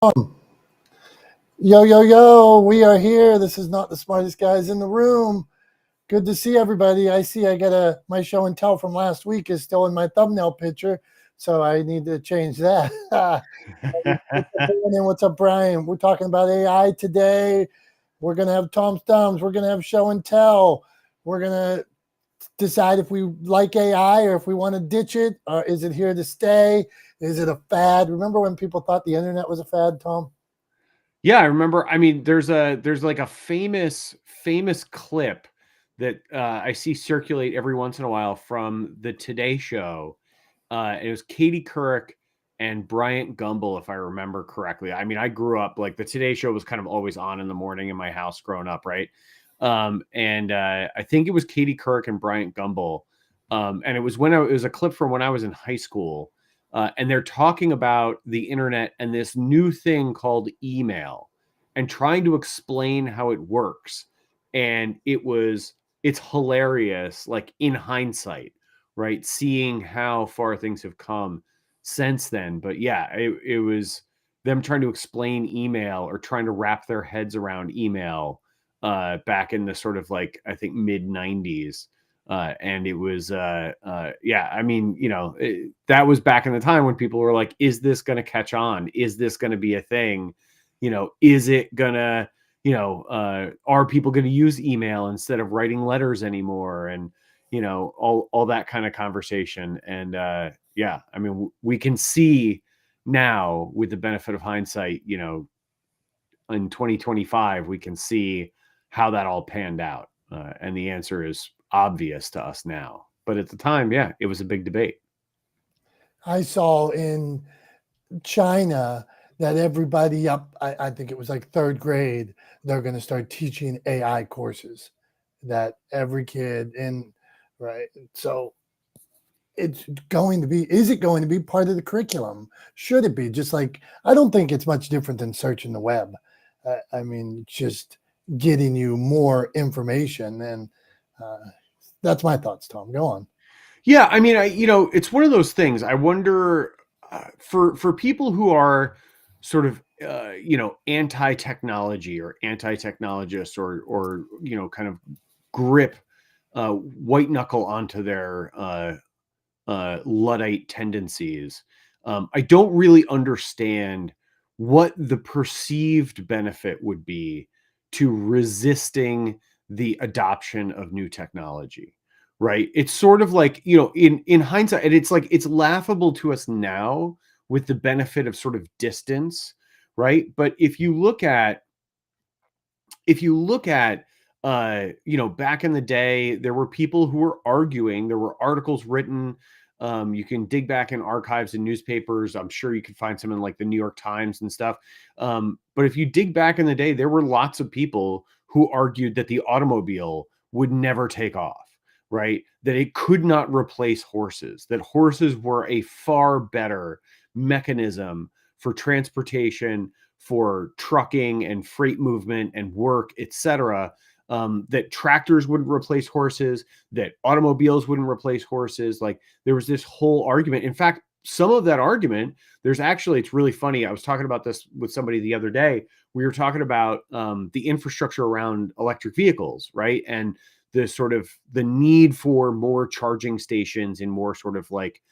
Yo, yo, yo, we are here. This is not the smartest guys in the room. Good to see everybody. I see I got my show and tell from last week is still in my thumbnail picture, so I need to change that. What's up, Brandon? What's up, Brian? We're talking about AI today. We're going to have Tom's Thumbs. We're going to have show and tell. We're going to decide if we like AI or if we want to ditch it, or is it here to stay? Is it a fad? Remember when people thought the internet was a fad, Tom? Yeah, I remember. I mean, there's like a famous clip that I see circulate every once in a while from the Today Show. It was Katie Couric and Bryant Gumbel, if I remember correctly. I mean, I grew up like the Today Show was kind of always on in the morning in my house growing up, right? And I think it was Katie Couric and Bryant Gumbel, and it was a clip from when I was in high school. And they're talking about the internet and this new thing called email and trying to explain how it works. And it's hilarious, like in hindsight, right? Seeing how far things have come since then. But yeah, it was them trying to explain email or trying to wrap their heads around email back in the sort of like, I think mid 90s. And it was, yeah, I mean, that was back in the time when people were like, is this going to catch on? Is this going to be a thing? Is it going to, are people going to use email instead of writing letters anymore? And, all that kind of conversation. And, yeah, I mean, we can see now with the benefit of hindsight, in 2025, we can see how that all panned out. And the answer is obvious to us now. But at the time, yeah, it was a big debate. I saw in China that everybody I think it was like third grade, they're going to start teaching AI courses that every kid in, right? So it's going to be, is it going to be part of the curriculum? Should it be? Just like, I don't think it's much different than searching the web. I mean, just getting you more information. And that's my thoughts, Tom. Go on. Yeah, I mean, it's one of those things. I wonder for people who are sort of anti-technology or anti-technologists or kind of grip white knuckle onto their Luddite tendencies. I don't really understand what the perceived benefit would be to resisting the adoption of new technology. Right? It's sort of like, in hindsight, and it's like it's laughable to us now with the benefit of sort of distance, right? But if you look at back in the day, there were people who were arguing. There were articles written. You can dig back in archives and newspapers. I'm sure you can find some in like the New York Times and stuff. But if you dig back in the day, there were lots of people who argued that the automobile would never take off, right? That it could not replace horses, that horses were a far better mechanism for transportation, for trucking and freight movement and work, etc. That tractors wouldn't replace horses, that automobiles wouldn't replace horses. Like there was this whole argument. In fact, some of that argument, it's really funny. I was talking about this with somebody the other day. We were talking about the infrastructure around electric vehicles, right? And the need for more charging stations in more sort of like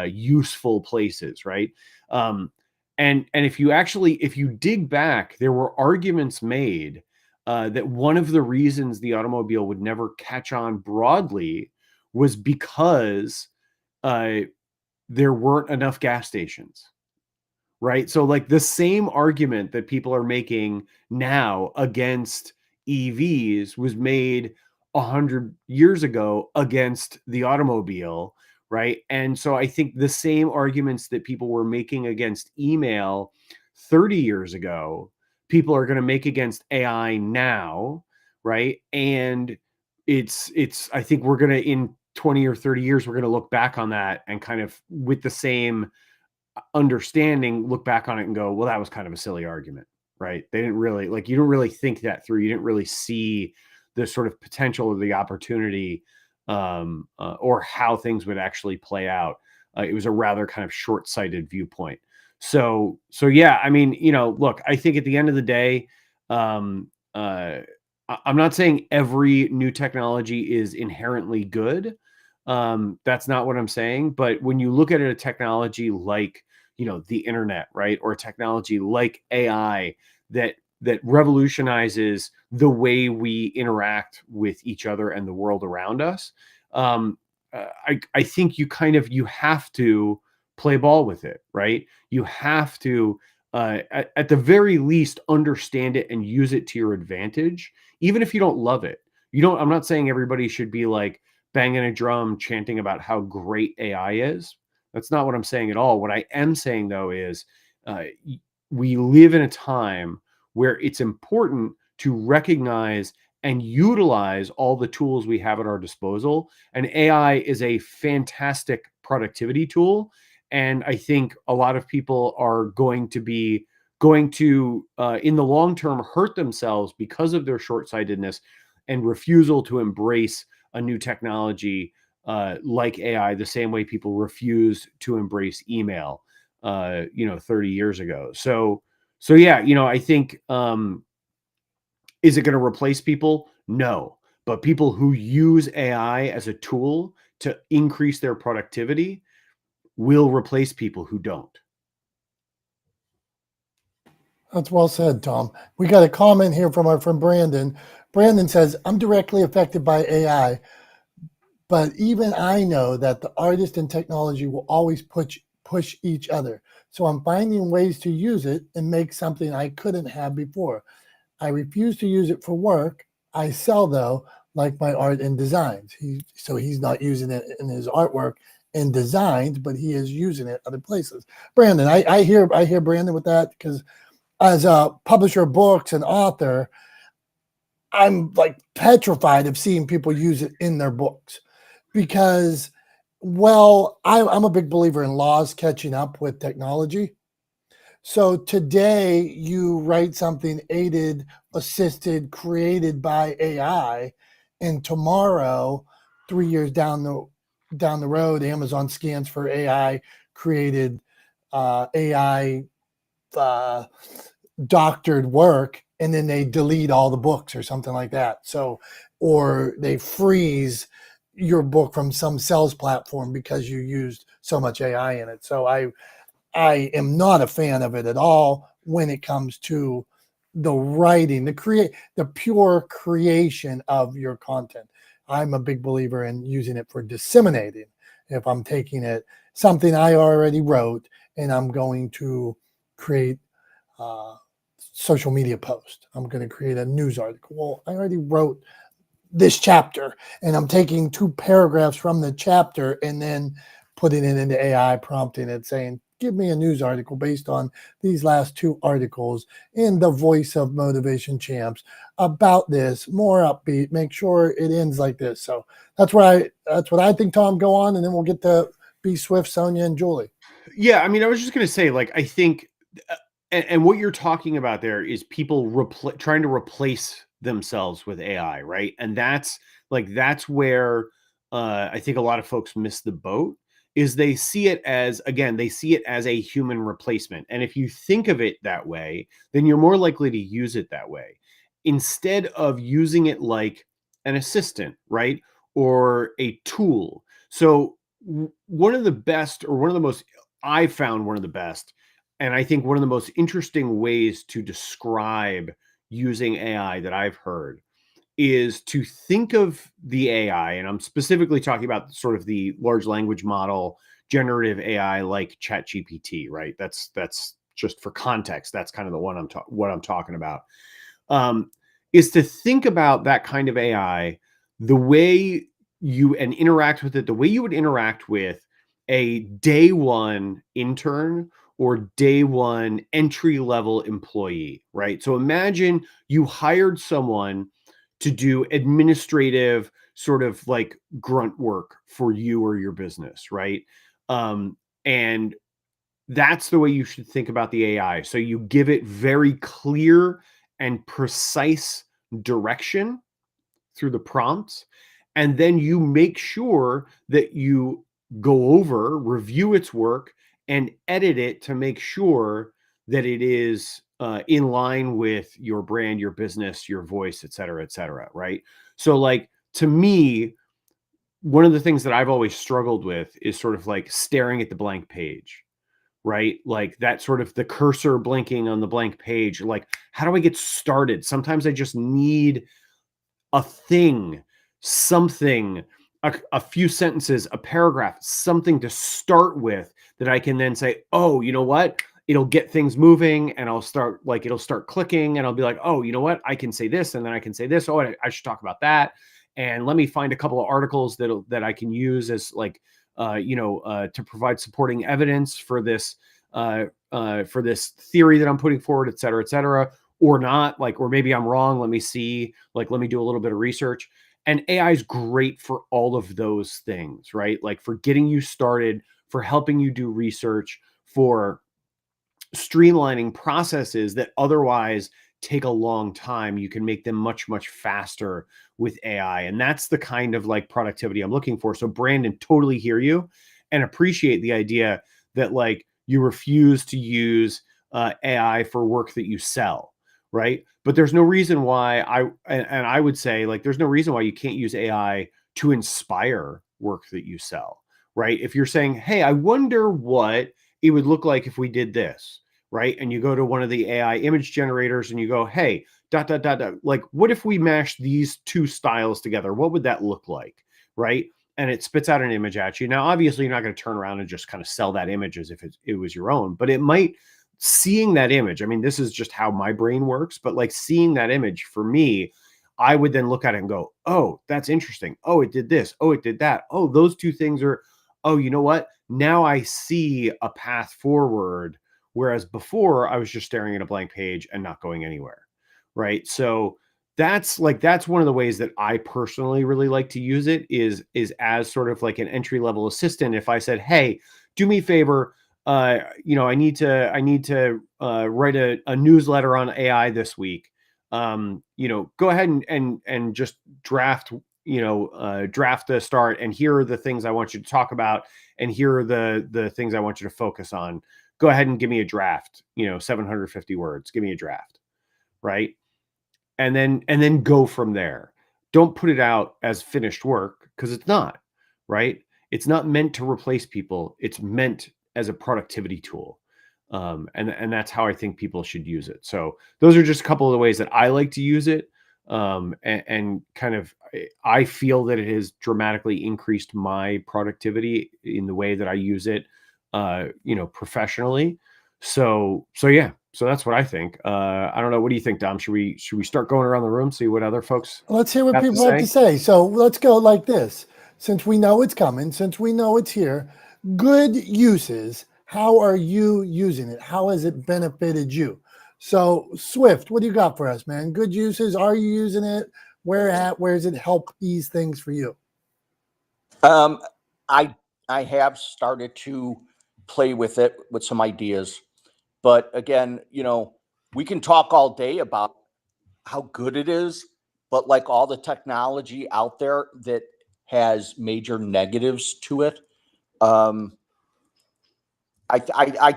useful places, right? And if you dig back, there were arguments made that one of the reasons the automobile would never catch on broadly was because uh, there weren't enough gas stations, right? So like the same argument that people are making now against EVs was made 100 years ago against the automobile, right? And so I think the same arguments that people were making against email 30 years ago, people are going to make against AI now, right? And it's I think we're going to, in 20 or 30 years, we're going to look back on that and kind of with the same understanding, look back on it and go, well, that was kind of a silly argument, right? They didn't really you don't really think that through. You didn't really see the sort of potential or the opportunity or how things would actually play out. It was a rather kind of short-sighted viewpoint. So yeah, I mean, look, I think at the end of the day, um, I'm not saying every new technology is inherently good. That's not what I'm saying. But when you look at a technology like, the internet, right, or a technology like AI that revolutionizes the way we interact with each other and the world around us, um, I think you have to play ball with it, right? You have to, at the very least, understand it and use it to your advantage, even if you don't love it. I'm not saying everybody should be like banging a drum, chanting about how great AI is. That's not what I'm saying at all. What I am saying, though, is we live in a time where it's important to recognize and utilize all the tools we have at our disposal. And AI is a fantastic productivity tool. And I think a lot of people are going to in the long term hurt themselves because of their short-sightedness and refusal to embrace a new technology like AI, the same way people refused to embrace email 30 years ago. So yeah, I think, is it going to replace people? No. But people who use AI as a tool to increase their productivity will replace people who don't. That's well said, Tom. We got a comment here from our friend Brandon. Brandon says, I'm directly affected by AI, but even I know that the artist and technology will always push each other. So I'm finding ways to use it and make something I couldn't have before. I refuse to use it for work. I sell though, like my art and designs. So he's not using it in his artwork and designs, but he is using it other places. Brandon, I hear Brandon with that, because as a publisher of books and author, I'm like petrified of seeing people use it in their books because, well, I'm a big believer in laws catching up with technology. So today you write something aided, assisted, created by AI, and tomorrow, 3 years down the road, Amazon scans for AI created AI doctored work, and then they delete all the books or something like that. So, or they freeze your book from some sales platform because you used so much AI in it. So I am not a fan of it at all when it comes to the writing, the pure creation of your content. I'm a big believer in using it for disseminating. If I'm taking it, something I already wrote, and I'm going to create a social media post, I'm going to create a news article. Well, I already wrote this chapter, and I'm taking 2 paragraphs from the chapter and then putting it into AI, prompting it, saying, give me a news article based on these last 2 articles in the voice of Motivation Champs about this, more upbeat, make sure it ends like this. So that's what I think, Tom. Go on, and then we'll get to B Swift, Sonia, and Julie. Yeah, I mean, I was just going to say, like, I think, and what you're talking about there is people trying to replace themselves with AI, right? And that's where I think a lot of folks miss the boat. Is they see it as, again, they see it as a human replacement, and if you think of it that way, then you're more likely to use it that way instead of using it like an assistant, right, or a tool. So one of the best, or one of the most, I found one of the best, and I think one of the most interesting ways to describe using AI that I've heard is to think of the AI, and I'm specifically talking about sort of the large language model, generative AI like ChatGPT, right? That's just for context. That's kind of the one what I'm talking about. Um, is to think about that kind of AI the way interact with it, the way you would interact with a day one intern or day one entry level employee, right? So imagine you hired someone to do administrative sort of like grunt work for you or your business, right? And that's the way you should think about the AI. So you give it very clear and precise direction through the prompts, and then you make sure that you go over, review its work, and edit it to make sure that it is in line with your brand, your business, your voice, et cetera, right? So like, to me, one of the things that I've always struggled with is sort of like staring at the blank page, right? Like that sort of the cursor blinking on the blank page. Like, how do I get started? Sometimes I just need a thing, something, a few sentences, a paragraph, something to start with that I can then say, oh, you know what? It'll get things moving, and it'll start clicking, and I'll be like, oh, you know what? I can say this, and then I can say this. Oh, I should talk about that. And let me find a couple of articles that I can use as like, to provide supporting evidence for this theory that I'm putting forward, et cetera, or not, like, or maybe I'm wrong. Let me see, like, let me do a little bit of research. And AI is great for all of those things, right? Like for getting you started, for helping you do research, for streamlining processes that otherwise take a long time. You can make them much, much faster with AI. And that's the kind of like productivity I'm looking for. So Brandon, totally hear you and appreciate the idea that like you refuse to use AI for work that you sell, right? But there's no reason why I would say like, there's no reason why you can't use AI to inspire work that you sell, right? If you're saying, hey, I wonder what it would look like if we did this, right? And you go to one of the AI image generators and you go, hey, ... Like, what if we mash these two styles together? What would that look like, right? And it spits out an image at you. Now, obviously, you're not going to turn around and just kind of sell that image as if it was your own, but it might, seeing that image, I mean, this is just how my brain works, but like seeing that image for me, I would then look at it and go, oh, that's interesting. Oh, it did this. Oh, it did that. Oh, those two things are, oh, you know what? Now I see a path forward. Whereas before I was just staring at a blank page and not going anywhere. Right. So that's one of the ways that I personally really like to use it is as sort of like an entry level assistant. If I said, hey, do me a favor, I need to write a newsletter on AI this week. Go ahead and just draft, draft the start, and here are the things I want you to talk about, and here are the things I want you to focus on. Go ahead and give me a draft, 750 words, give me a draft, right? And then go from there. Don't put it out as finished work, because it's not, right? It's not meant to replace people. It's meant as a productivity tool. And that's how I think people should use it. So those are just a couple of the ways that I like to use it. And kind of, I feel that it has dramatically increased my productivity in the way that I use it, professionally. So yeah, so that's what I think. I don't know. What do you think, Dom? Should we start going around the room, see what other folks Let's hear what have to people have say? to say. So let's go like this. Since we know it's coming, since we know it's here, good uses. How are you using it? How has it benefited you? So Swift, what do you got for us, man? Good uses. Are you using it? Where does it help ease things for you? I have started to play with it with some ideas, but again, we can talk all day about how good it is, but like all the technology out there that has major negatives to it, I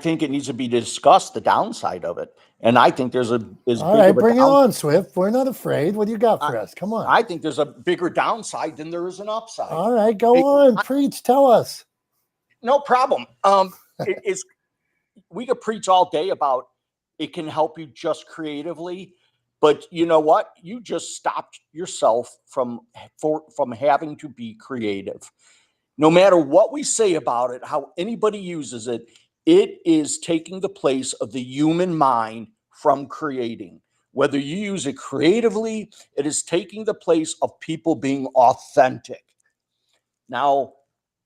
think it needs to be discussed, the downside of it, and I think there's All right, bring it on, Swift. We're not afraid. What do you got for us? Come on. I think there's a bigger downside than there is an upside. All right, go on, preach. Tell us. No problem. We could preach all day about it can help you just creatively, but you know what? You just stopped yourself from having to be creative. No matter what we say about it, how anybody uses it, it is taking the place of the human mind from creating. Whether you use it creatively, it is taking the place of people being authentic. Now,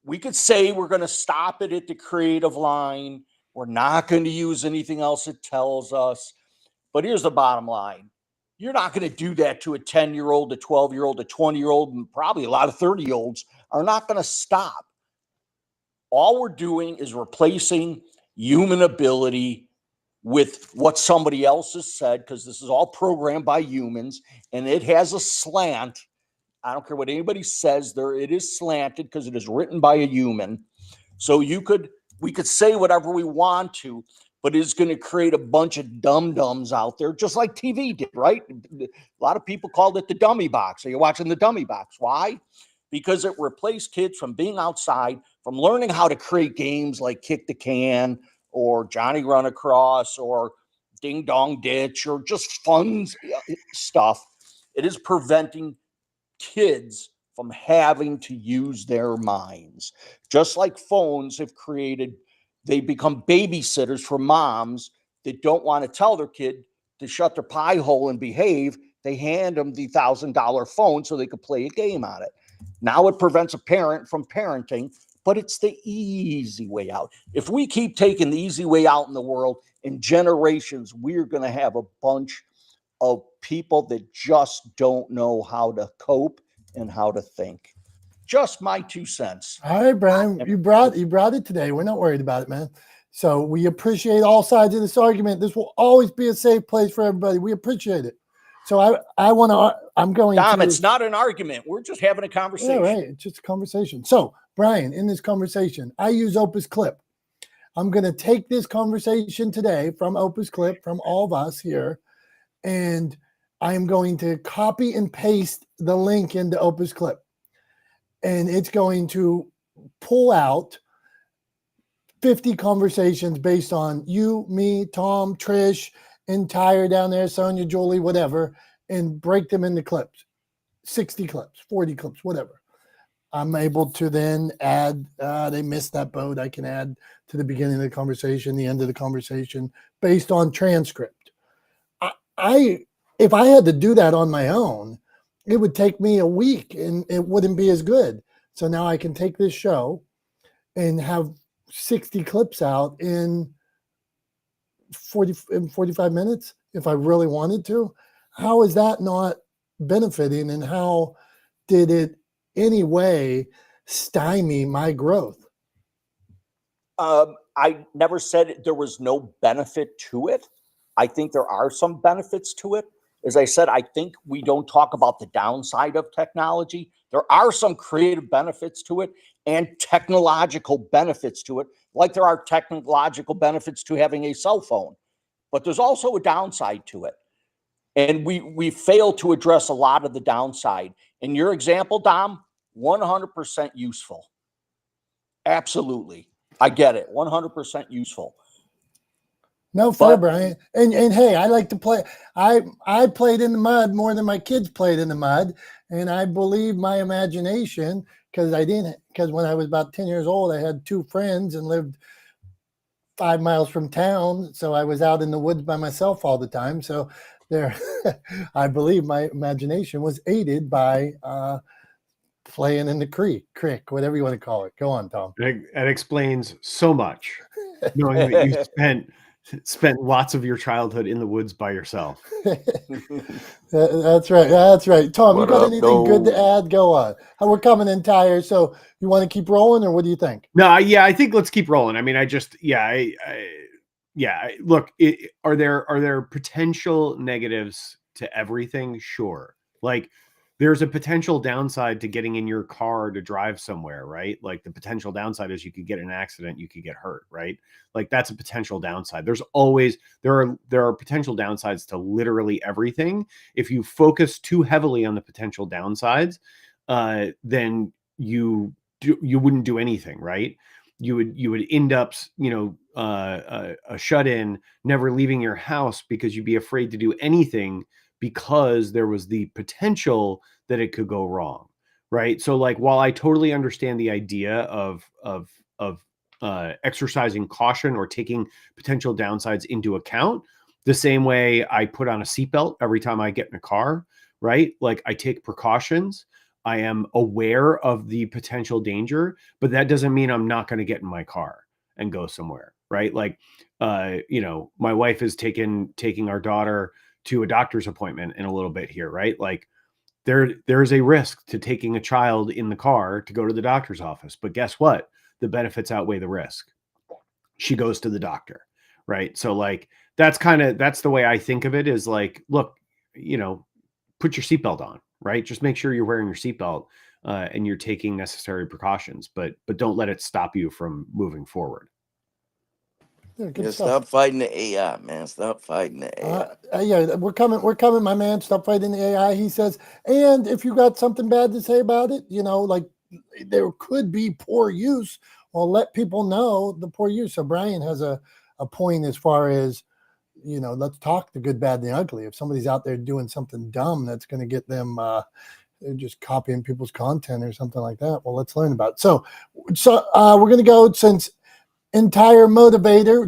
we could say we're going to stop it at the creative line. We're not going to use anything else it tells us. But here's the bottom line. You're not going to do that to a 10-year-old, a 12-year-old, a 20-year-old, and probably a lot of 30-year-olds are not going to stop. All we're doing is replacing human ability with what somebody else has said, because this is all programmed by humans, and it has a slant. I don't care what anybody says, it is slanted because it is written by a human. So you could We could say whatever we want to, but it's going to create a bunch of dum-dums out there, just like TV did, right? A lot of people called it the dummy box. So you're watching the dummy box. Why? Because it replaced kids from being outside, from learning how to create games like Kick the Can or Johnny Run Across or Ding Dong Ditch or just fun stuff. It is preventing kids from having to use their minds. Just like phones have created, they become babysitters for moms that don't want to tell their kid to shut their pie hole and behave. They hand them the $1,000 phone so they could play a game on it. Now it prevents a parent from parenting, but it's the easy way out. If we keep taking the easy way out in the world, in generations, we're going to have a bunch of people that just don't know how to cope and how to think. Just my 2 cents. All right, Brian, you brought it today. We're not worried about it, man. So we appreciate all sides of this argument. This will always be a safe place for everybody. We appreciate it. So I'm going Dom, to. it's not an argument. We're just having a conversation. Yeah, right. It's just a conversation. So, Brian, in this conversation, I use Opus Clip. I'm going to take this conversation today from Opus Clip, from all of us here, and I'm going to copy and paste the link into Opus Clip. And it's going to pull out 50 conversations based on you, me, Tom, Trish, and Tyre down there, Sonia, Julie, whatever, and break them into clips. 60 clips, 40 clips, whatever. I'm able to then add, they missed that boat. I can add to the beginning of the conversation, the end of the conversation, based on transcript. If I had to do that on my own, it would take me a week and it wouldn't be as good. So now I can take this show and have 60 clips out in 45 minutes if I really wanted to. How is that not benefiting, and how did it any way stymie my growth? I never said there was no benefit to it. I think there are some benefits to it. As I said, I think we don't talk about the downside of technology. There are some creative benefits to it and technological benefits to it, like there are technological benefits to having a cell phone. But there's also a downside to it. And we fail to address a lot of the downside. In your example, Dom, 100% useful. Absolutely. I get it. 100% useful. No, fair, Brian. And hey, I like to play. I played in the mud more than my kids played in the mud. And I believe my imagination, because when I was about 10 years old, I had 2 friends and lived 5 miles from town. So I was out in the woods by myself all the time. So I believe my imagination was aided by playing in the creek, whatever you want to call it. Go on, Tom. That explains so much, knowing that you spent lots of your childhood in the woods by yourself. That's right. That's right. Tom, you got anything good to add? Go on. We're coming in tired, so you want to keep rolling, or what do you think? No, yeah, I think let's keep rolling. I mean, look, are there potential negatives to everything? Sure. Like, there's a potential downside to getting in your car to drive somewhere, right? Like, the potential downside is you could get in an accident, you could get hurt, right? Like, that's a potential downside. There are potential downsides to literally everything. If you focus too heavily on the potential downsides, then you wouldn't do anything, right? You would end up, a shut-in, never leaving your house because you'd be afraid to do anything because there was the potential that it could go wrong, right? So, like, while I totally understand the idea of exercising caution or taking potential downsides into account, the same way I put on a seatbelt every time I get in a car, right? Like, I take precautions. I am aware of the potential danger, but that doesn't mean I'm not going to get in my car and go somewhere, right? Like, my wife is taking our daughter to a doctor's appointment in a little bit here, right? Like, there's a risk to taking a child in the car to go to the doctor's office, but guess what? The benefits outweigh the risk. She goes to the doctor, right? So, like, that's the way I think of it, is like, look, put your seatbelt on, right? Just make sure you're wearing your seatbelt and you're taking necessary precautions, but don't let it stop you from moving forward. Yeah, good Yeah, stuff. stop fighting the AI, man. Stop fighting the AI. Yeah, we're coming, my man. Stop fighting the AI. He says, and if you got something bad to say about it, like there could be poor use. Well, let people know the poor use. So Brian has a point as far as, let's talk the good, bad, and the ugly. If somebody's out there doing something dumb that's going to get them just copying people's content or something like that, well, let's learn about it. So we're going to go, since entire motivator,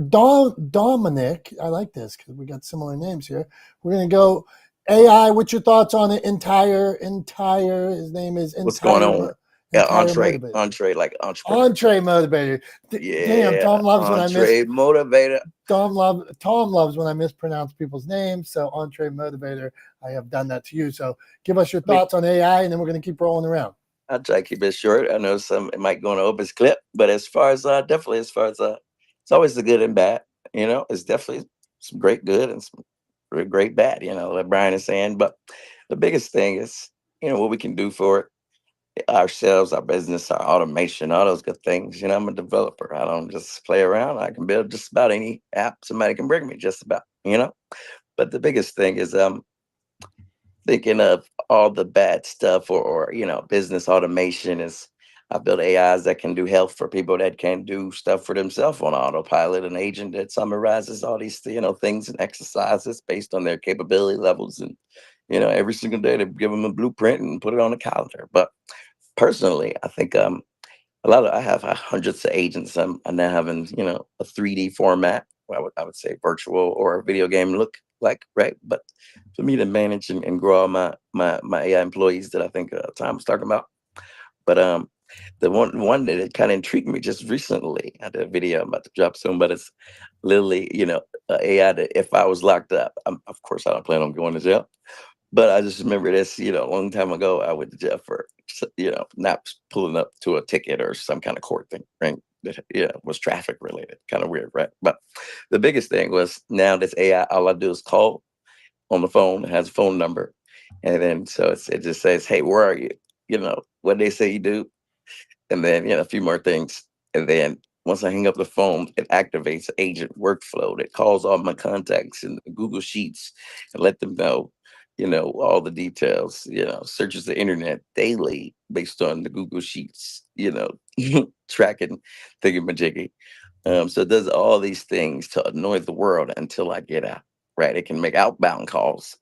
Dominick. I like this because we got similar names here. We're going to go AI. What's your thoughts on it? Entire. His name is Entire. What's going on? Yeah, entree like entrepreneur. Entree motivator. Yeah, damn, Tom loves when I entree motivator. Tom loves when I mispronounce people's names. So entree motivator, I have done that to you. So give us your thoughts on AI, and then we're going to keep rolling around. I'll try to keep it short. I know it might go on an open clip, but as far as it's always the good and bad. It's definitely some great good and some great bad. Like Brian is saying. But the biggest thing is, what we can do for ourselves, our business, our automation, all those good things. I'm a developer. I don't just play around. I can build just about any app somebody can bring me. Just about. But the biggest thing is thinking of all the bad stuff or business automation is I built AIs that can do health for people that can't do stuff for themselves on autopilot, an agent that summarizes all these things and exercises based on their capability levels, and every single day they give them a blueprint and put it on the calendar. But personally, I think I have hundreds of agents. I'm now having a 3D format. I would say virtual or a video game look like, right? But for me to manage and grow all my AI employees that I think Tom was talking about. But the one that kind of intrigued me just recently, I did a video I'm about to drop soon, but it's literally AI that if I was locked up, of course I don't plan on going to jail. But I just remember this, a long time ago, I went to jail for, not pulling up to a ticket or some kind of court thing, right? That was traffic related, kind of weird, right? But the biggest thing was now this AI, all I do is call on the phone, it has a phone number. And then so it just says, hey, where are you? What they say you do. And then, a few more things. And then once I hang up the phone, it activates agent workflow that calls all my contacts in Google Sheets and let them know, all the details, searches the internet daily based on the Google Sheets, tracking thingamajiggy. So it does all these things to annoy the world until I get out, right? It can make outbound calls,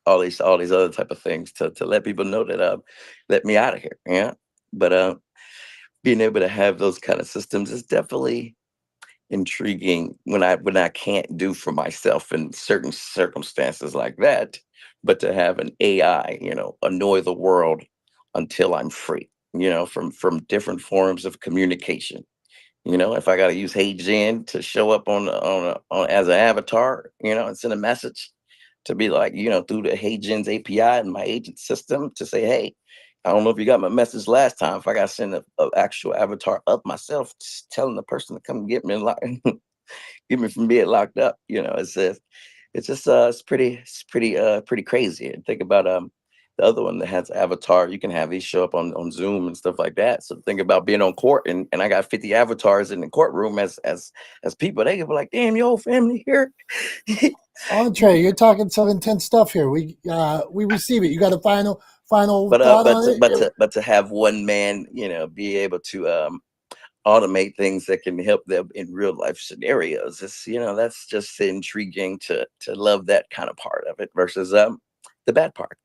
all these other type of things to let people know that let me out of here. Yeah. But being able to have those kind of systems is definitely intriguing when I can't do for myself in certain circumstances like that, but to have an AI, annoy the world until I'm free, from different forms of communication. If I got to use Hey Jen to show up on as an avatar, and send a message to be like, through the Hey Jen's API and my agent system to say, hey, I don't know if you got my message last time. If I got to send an actual avatar up myself, just telling the person to come get me and get me from being locked up, it's pretty crazy. And think about the other one that has avatar. You can have these show up on Zoom and stuff like that. So think about being on court and I got 50 avatars in the courtroom as people. They can be like, damn, your whole family here. Entree, you're talking some intense stuff here. We receive it. You got a final but thought on it? but to have one man, be able to automate things that can help them in real life scenarios. It's that's just intriguing to love that kind of part of it versus the bad part.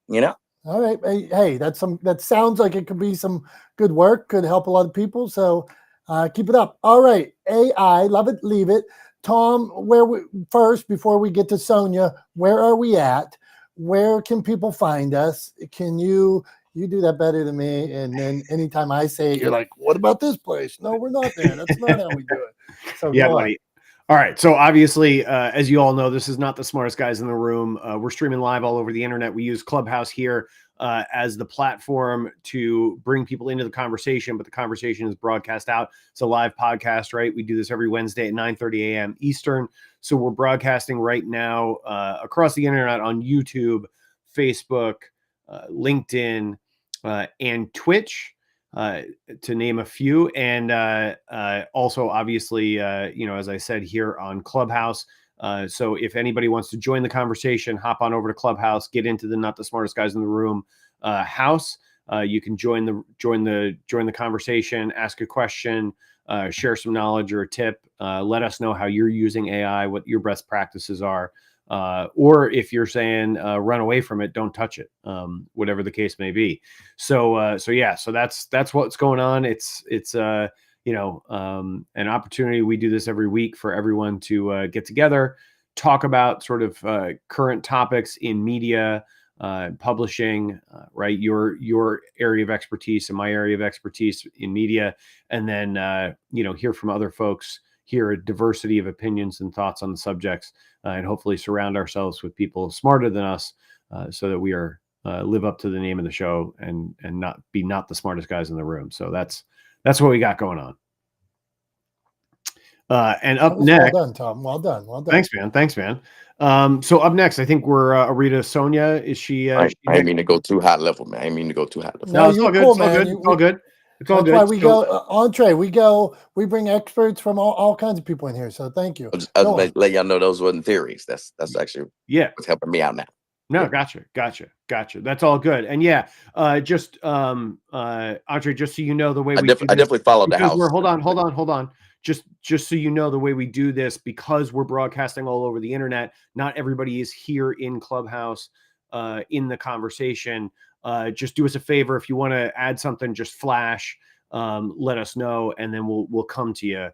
All right. Hey, that sounds like it could be some good work, could help a lot of people. So keep it up. All right. AI, love it, leave it. Tom, first, before we get to Sonia, where are we at? Where can people find us? Can you do that better than me? And then anytime I say it, you're like, what about this place? No, we're not there. That's not how we do it. So yeah, go buddy. All right. So obviously, as you all know, this is not the smartest guys in the room. We're streaming live all over the internet. We use Clubhouse here as the platform to bring people into the conversation, but the conversation is broadcast out. It's a live podcast, right? We do this every Wednesday at 9:30 a.m. Eastern. So we're broadcasting right now across the internet on YouTube, Facebook, LinkedIn, and Twitch. to name a few. And also, obviously, as I said, here on Clubhouse. So if anybody wants to join the conversation, hop on over to Clubhouse, get into the Not the Smartest Guys in the Room house. You can join the conversation, ask a question, share some knowledge or a tip. Let us know how you're using AI, what your best practices are. Or if you're saying run away from it, don't touch it, whatever the case may be. So that's what's going on. It's an opportunity. We do this every week for everyone to get together, talk about sort of current topics in media, publishing, right? Your area of expertise and my area of expertise in media, and then hear from other folks, hear a diversity of opinions and thoughts on the subjects, and hopefully surround ourselves with people smarter than us, so that we are live up to the name of the show and not the smartest guys in the room. So that's what we got going on. And up next, well done, Tom. Well done. Thanks, man. So up next, I think we're Arita Sonia. Is she? I ain't mean to go too high level, man. I ain't mean to go too high level. No, it's all good. Cool, it's all good. It's all good. It's all good. That's why we go entree. We bring experts from all kinds of people in here. So thank you. I was let y'all know those wasn't theories. That's actually what's helping me out now. No, gotcha. That's all good. And just Andre, just so you know the way I definitely followed the house. Hold on. Just so you know the way we do this, because we're broadcasting all over the internet. Not everybody is here in Clubhouse in the conversation. Just do us a favor. If you want to add something, just flash, let us know, and then we'll come to you,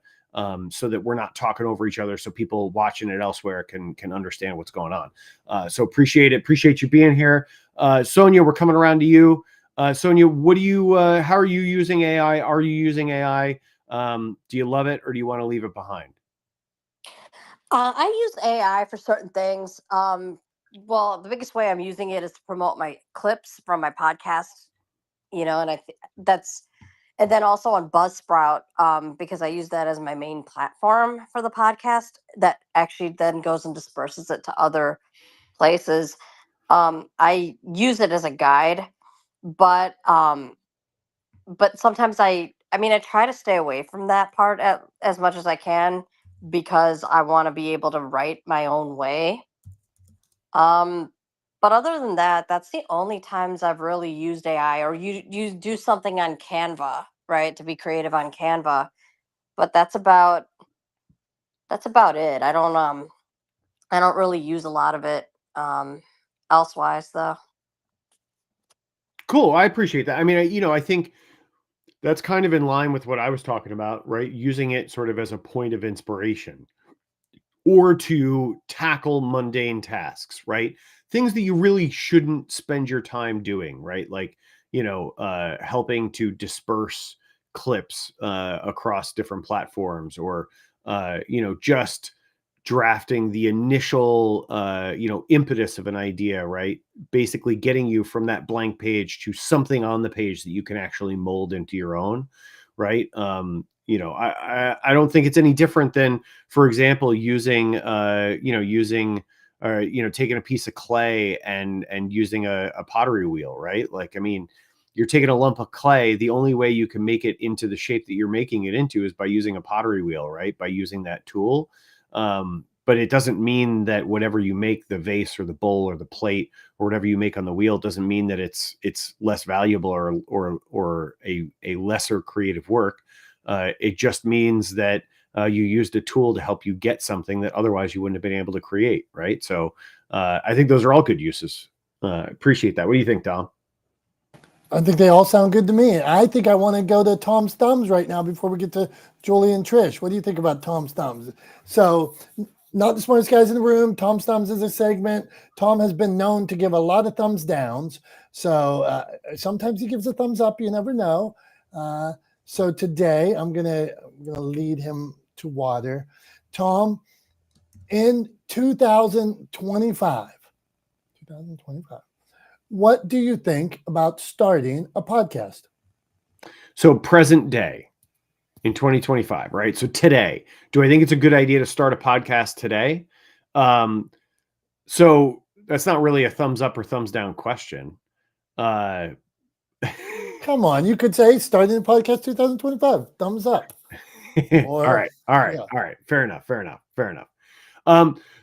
so that we're not talking over each other, so people watching it elsewhere can understand what's going on. So appreciate it. Appreciate you being here. Sonia, we're coming around to you. Sonia, how are you using AI? Are you using AI? Do you love it, or do you want to leave it behind? I use AI for certain things. Well, the biggest way I'm using it is to promote my clips from my podcast, and and then also on Buzzsprout, because I use that as my main platform for the podcast, that actually then goes and disperses it to other places. I use it as a guide, but sometimes I try to stay away from that part as much as I can, because I want to be able to write my own way. But other than that, that's the only times I've really used AI. Or you do something on Canva, right, to be creative on Canva. But that's about it. I don't really use a lot of it elsewise, though. Cool. I appreciate that. I mean, I think that's kind of in line with what I was talking about, right? Using it sort of as a point of inspiration, or to tackle mundane tasks, right? Things that you really shouldn't spend your time doing, right? Like, helping to disperse clips across different platforms, or, just drafting the initial, impetus of an idea, right? Basically getting you from that blank page to something on the page that you can actually mold into your own, right? I don't think it's any different than, for example, taking a piece of clay and using a pottery wheel, right? Like, I mean, you're taking a lump of clay. The only way you can make it into the shape that you're making it into is by using a pottery wheel, right? By using that tool. But it doesn't mean that whatever you make, the vase or the bowl or the plate or whatever you make on the wheel, doesn't mean that it's less valuable or a lesser creative work. It just means that you used a tool to help you get something that otherwise you wouldn't have been able to create, right? So I think those are all good uses. Appreciate that. What do you think, Dom? I think they all sound good to me. I think I want to go to Tom's Thumbs right now before we get to Julie and Trish. What do you think about Tom's Thumbs? So, not the smartest guys in the room. Tom's Thumbs is a segment. Tom has been known to give a lot of thumbs downs. So sometimes he gives a thumbs up. You never know. So today I'm gonna lead him to water. Tom, in 2025, what do you think about starting a podcast? So present day in 2025, right? So today, do I think it's a good idea to start a podcast today? So that's not really a thumbs up or thumbs down question. Come on, you could say starting the podcast 2025. Thumbs up. All right. Fair enough.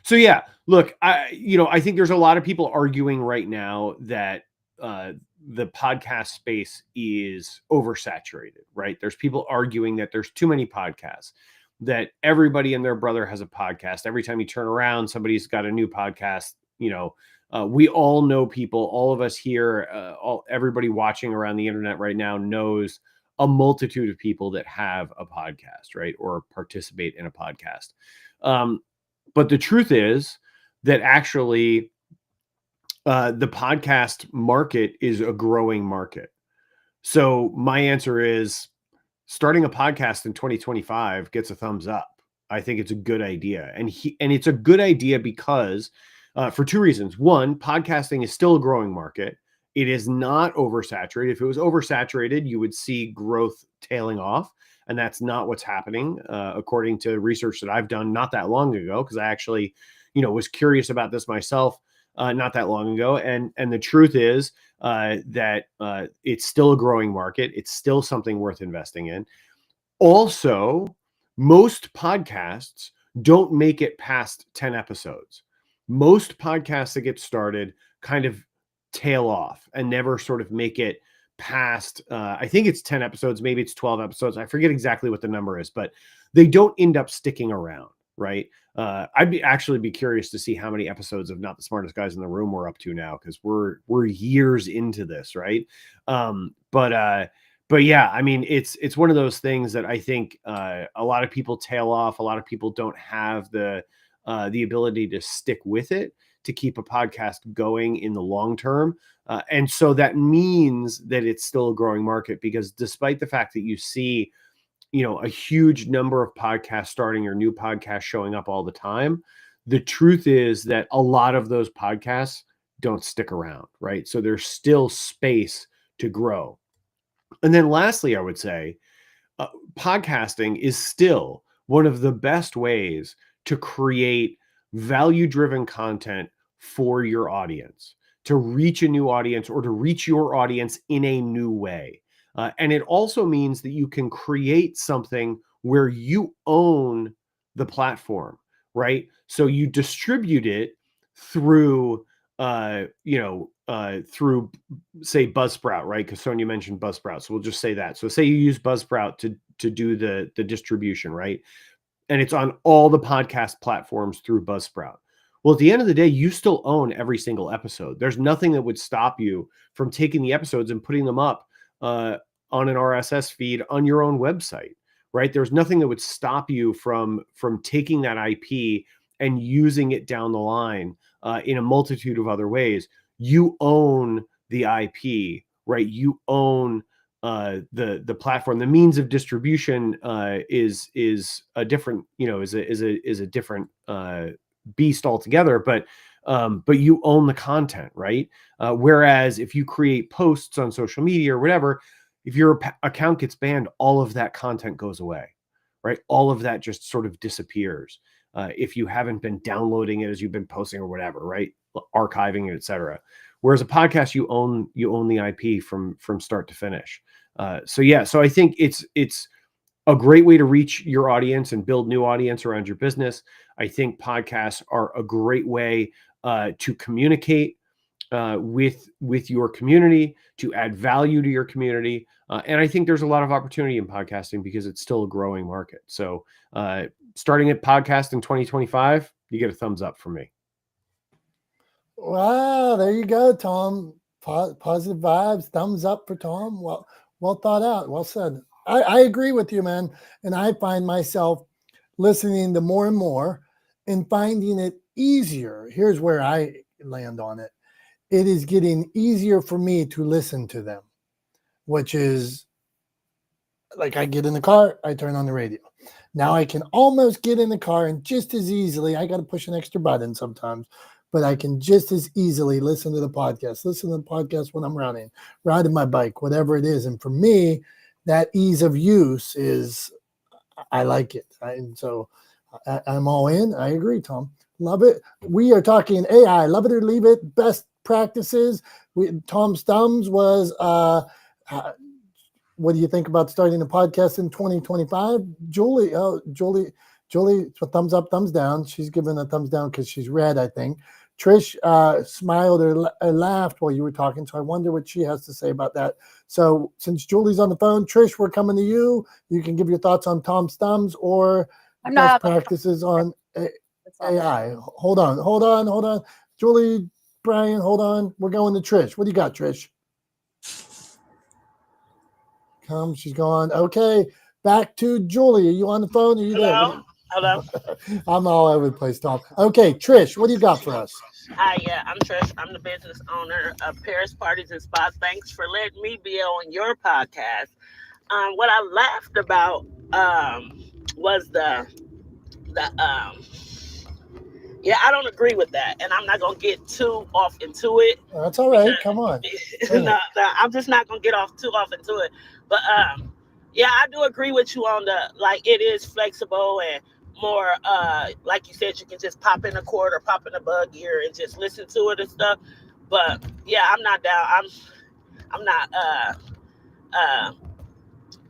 So yeah, look, I think there's a lot of people arguing right now that the podcast space is oversaturated, right? There's people arguing that there's too many podcasts, that everybody and their brother has a podcast. Every time you turn around, somebody's got a new podcast. We all know people, all of us here, everybody watching around the internet right now knows a multitude of people that have a podcast, right? Or participate in a podcast. But the truth is that actually the podcast market is a growing market. So my answer is starting a podcast in 2025 gets a thumbs up. I think it's a good idea. And it's a good idea because for two reasons. One, podcasting is still a growing market. It is not oversaturated. If it was oversaturated, you would see growth tailing off. And that's not what's happening, according to research that I've done not that long ago, because I actually, was curious about this myself not that long ago. And the truth is that it's still a growing market. It's still something worth investing in. Also, most podcasts don't make it past 10 episodes. Most podcasts that get started kind of tail off and never sort of make it past, I think it's 10 episodes, maybe it's 12 episodes. I forget exactly what the number is, but they don't end up sticking around, right? I'd actually be curious to see how many episodes of Not the Smartest Guys in the Room we're up to now, because we're years into this, right? But yeah, I mean, it's one of those things that I think a lot of people tail off. A lot of people don't have the ability to stick with it, to keep a podcast going in the long term. And so that means that it's still a growing market, because despite the fact that you see, a huge number of podcasts starting or new podcasts showing up all the time, the truth is that a lot of those podcasts don't stick around, right? So there's still space to grow. And then lastly, I would say podcasting is still one of the best ways to create value-driven content for your audience, to reach a new audience or to reach your audience in a new way. And it also means that you can create something where you own the platform, right? So you distribute it through, through, say, Buzzsprout, right? Because Sonia mentioned Buzzsprout. So we'll just say that. So say you use Buzzsprout to do the distribution, right? And it's on all the podcast platforms through Buzzsprout. Well, at the end of the day, you still own every single episode. There's nothing that would stop you from taking the episodes and putting them up on an RSS feed on your own website, right? There's nothing that would stop you from taking that IP and using it down the line in a multitude of other ways. You own the IP, right? You own the platform. The means of distribution is a different, is a different beast altogether, but you own the content, right? Whereas if you create posts on social media or whatever, if your account gets banned, all of that content goes away, right? All of that just sort of disappears. If you haven't been downloading it as you've been posting or whatever, right? Archiving it, etc. Whereas a podcast, you own the IP from start to finish. So I think it's a great way to reach your audience and build new audience around your business. I think podcasts are a great way to communicate with your community, to add value to your community. And I think there's a lot of opportunity in podcasting because it's still a growing market. So starting a podcast in 2025, you get a thumbs up from me. Wow, there you go, Tom. Positive vibes, thumbs up for Tom. Well thought out, well said. I agree with you, man. And I find myself listening to more and more and finding it easier. Here's where I land on it. It is getting easier for me to listen to them, which is like I get in the car, I turn on the radio. Now I can almost get in the car and just as easily, I got to push an extra button sometimes, but I can just as easily listen to the podcast when I'm riding my bike, whatever it is. And for me, that ease of use is, I like it. And so I'm all in. I agree, Tom. Love it. We are talking AI. Love it or leave it. Best practice's. Tom's thumbs was what do you think about starting a podcast in 2025? Julie, thumbs up, thumbs down. She's giving a thumbs down because she's red, I think. Trish smiled or laughed while you were talking, so I wonder what she has to say about that. So since Julie's on the phone, Trish, we're coming to you. You can give your thoughts on Tom's thumbs or best practices on AI. Hold on. Julie, Brian, hold on. We're going to Trish. What do you got, Trish? She's gone. Okay, back to Julie. Are you on the phone? Are you there? Hello. I'm all over the place, Tom. Okay, Trish, what do you got for us? Hi, I'm Trish. I'm the business owner of Paris Parties and Spa. Thanks for letting me be on your podcast. What I laughed about was the I don't agree with that, and I'm not gonna get too off into it. That's all right. Come on. No, I'm just not gonna get too off into it. But I do agree with you on it is flexible and more like you said, you can just pop in a cord or pop in a bug ear and just listen to it and stuff. But yeah, I'm not down. I'm not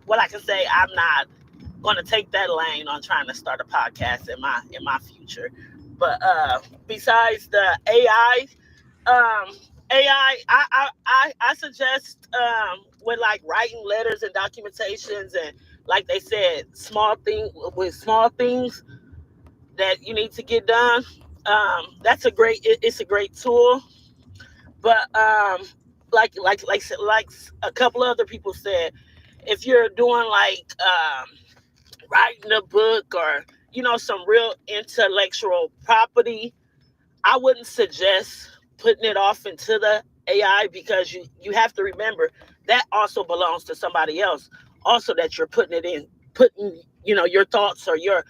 what I can say, I'm not gonna take that lane on trying to start a podcast in my future. But besides the AI, I suggest with like writing letters and documentations and like they said, small things that you need to get done. That's it's a great tool. But like a couple other people said, if you're doing like writing a book or some real intellectual property, I wouldn't suggest putting it off into the AI because you have to remember that also belongs to somebody else. Also, that you're putting your thoughts or your